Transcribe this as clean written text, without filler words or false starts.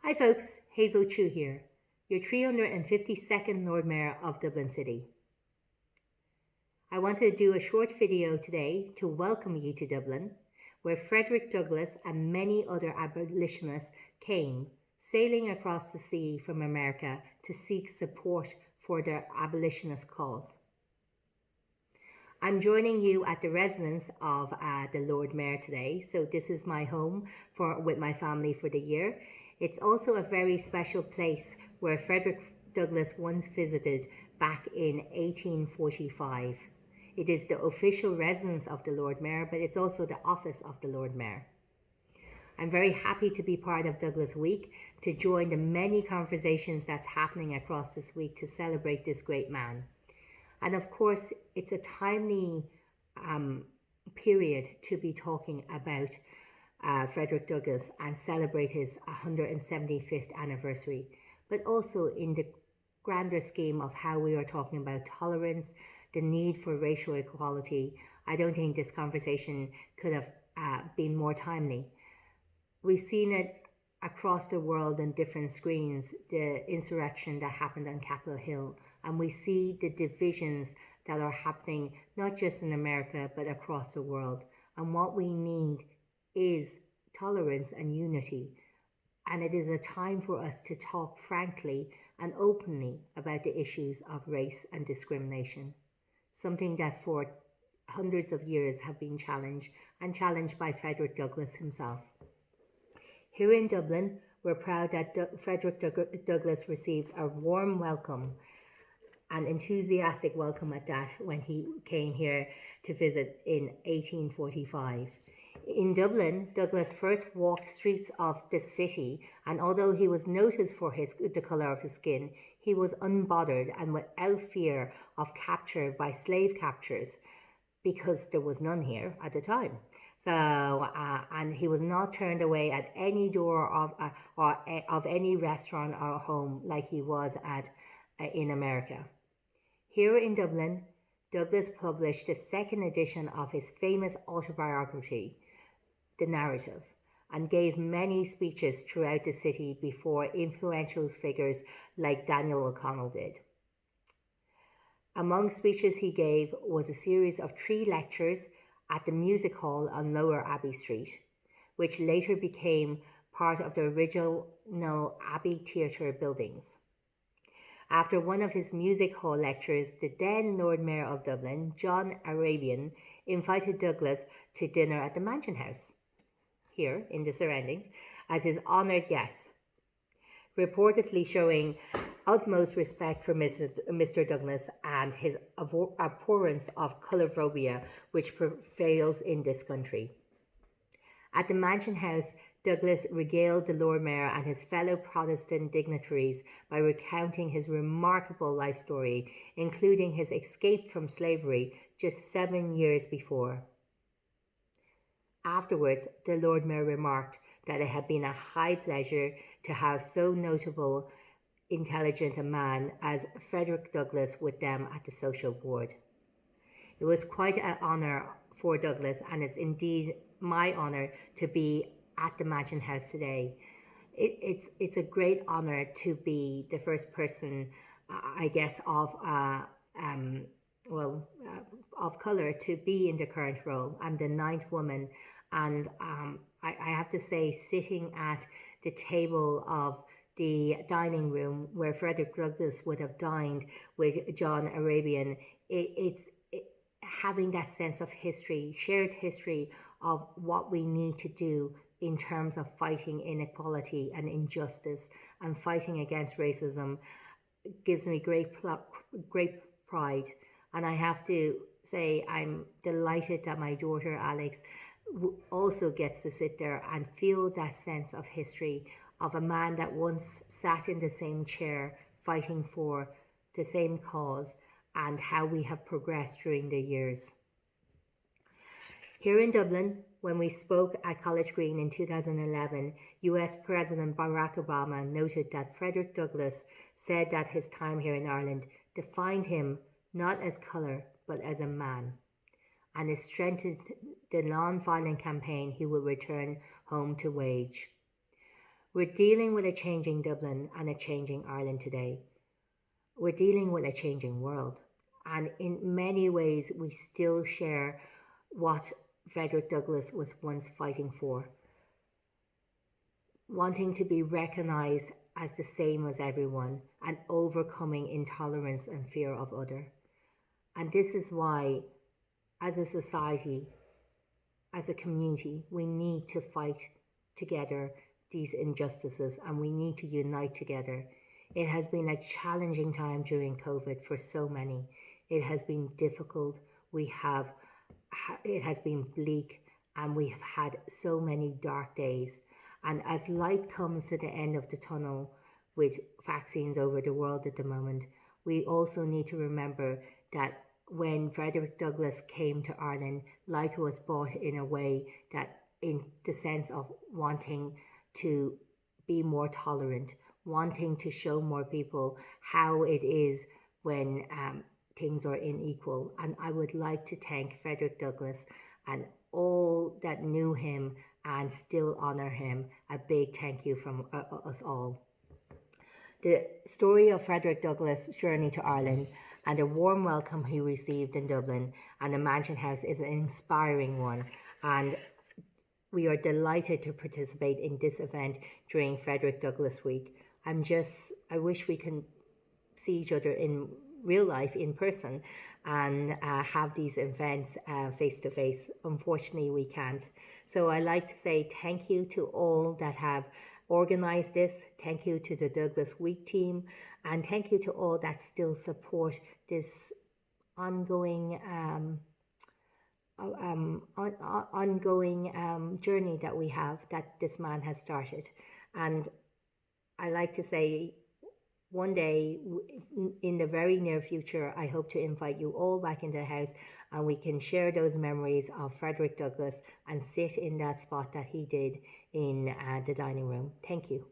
Hi folks, Hazel here, your 352nd Lord Mayor of Dublin City. I wanted to do a short video today to welcome you to Dublin, where Frederick Douglass and many other abolitionists came, sailing across the sea from America to seek support for their abolitionist cause. I'm joining you at the residence of the Lord Mayor today. So this is my home with my family for the year. It's also a very special place where Frederick Douglass once visited back in 1845. It is the official residence of the Lord Mayor, but it's also the office of the Lord Mayor. I'm very happy to be part of Douglass Week, to join the many conversations that's happening across this week to celebrate this great man. And of course, it's a timely period to be talking about Frederick Douglass and celebrate his 175th anniversary, but also in the grander scheme of how we are talking about tolerance, the need for racial equality. I don't think this conversation could have been more timely. We've seen it across the world on different screens, the insurrection that happened on Capitol Hill, and we see the divisions that are happening not just in America but across the world. And what we need is tolerance and unity. And it is a time for us to talk frankly and openly about the issues of race and discrimination, something that for hundreds of years have been challenged by Frederick Douglass himself. Here in Dublin, we're proud that Frederick Douglass received a warm welcome, an enthusiastic welcome at that, when he came here to visit in 1845. In Dublin, Douglass first walked streets of the city, and although he was noticed for the colour of his skin, he was unbothered and without fear of capture by slave captors, because there was none here at the time. So, and he was not turned away at any door of any restaurant or home like he was in America. Here in Dublin, Douglass published the second edition of his famous autobiography, The Narrative, and gave many speeches throughout the city before influential figures like Daniel O'Connell did. Among speeches he gave was a series of 3 lectures at the Music Hall on Lower Abbey Street, which later became part of the original Abbey Theatre buildings. After one of his Music Hall lectures, the then Lord Mayor of Dublin, John Arabian, invited Douglass to dinner at the Mansion House, here in the surroundings, as his honoured guest, reportedly showing utmost respect for Mr. Douglass and his abhorrence of colourphobia, which prevails in this country. At the Mansion House, Douglass regaled the Lord Mayor and his fellow Protestant dignitaries by recounting his remarkable life story, including his escape from slavery just 7 years before. Afterwards, the Lord Mayor remarked that it had been a high pleasure to have so notable, intelligent a man as Frederick Douglass with them at the social board. It was quite an honour for Douglass, and it's indeed my honour to be at the Mansion House today. It's a great honour to be the first person, I guess, of colour to be in the current role. I'm the 9th woman, and I have to say, sitting at the table of the dining room where Frederick Douglass would have dined with John Arabian, it's having that sense of history, shared history of what we need to do in terms of fighting inequality and injustice and fighting against racism gives me great pride. And I have to say, I'm delighted that my daughter Alex also gets to sit there and feel that sense of history of a man that once sat in the same chair fighting for the same cause, and how we have progressed during the years. Here in Dublin, when we spoke at College Green in 2011, US President Barack Obama noted that Frederick Douglass said that his time here in Ireland defined him not as colour but as a man, and it strengthened the non-violent campaign he will return home to wage. We're dealing with a changing Dublin and a changing Ireland today. We're dealing with a changing world. And in many ways, we still share what Frederick Douglass was once fighting for, wanting to be recognized as the same as everyone and overcoming intolerance and fear of other. And this is why, as a society, as a community, we need to fight together these injustices and we need to unite together. It has been a challenging time during COVID for so many. It has been difficult. It has been bleak, and we have had so many dark days. And as light comes to the end of the tunnel with vaccines over the world at the moment, we also need to remember that when Frederick Douglass came to Ireland, light was brought in a way that, in the sense of wanting to be more tolerant, wanting to show more people how it is when things are unequal. And I would like to thank Frederick Douglass and all that knew him and still honour him. A big thank you from us all. The story of Frederick Douglass' journey to Ireland and the warm welcome he received in Dublin and the Mansion House is an inspiring one, and we are delighted to participate in this event during Frederick Douglass Week. I wish we can see each other in real life, in person, and have these events face to face. Unfortunately, we can't. So I like to say thank you to all that have organised this. Thank you to the Douglass Week team, and thank you to all that still support this ongoing journey that we have, that this man has started. And I like to say, one day in the very near future, I hope to invite you all back into the house and we can share those memories of Frederick Douglass and sit in that spot that he did in the dining room. Thank you.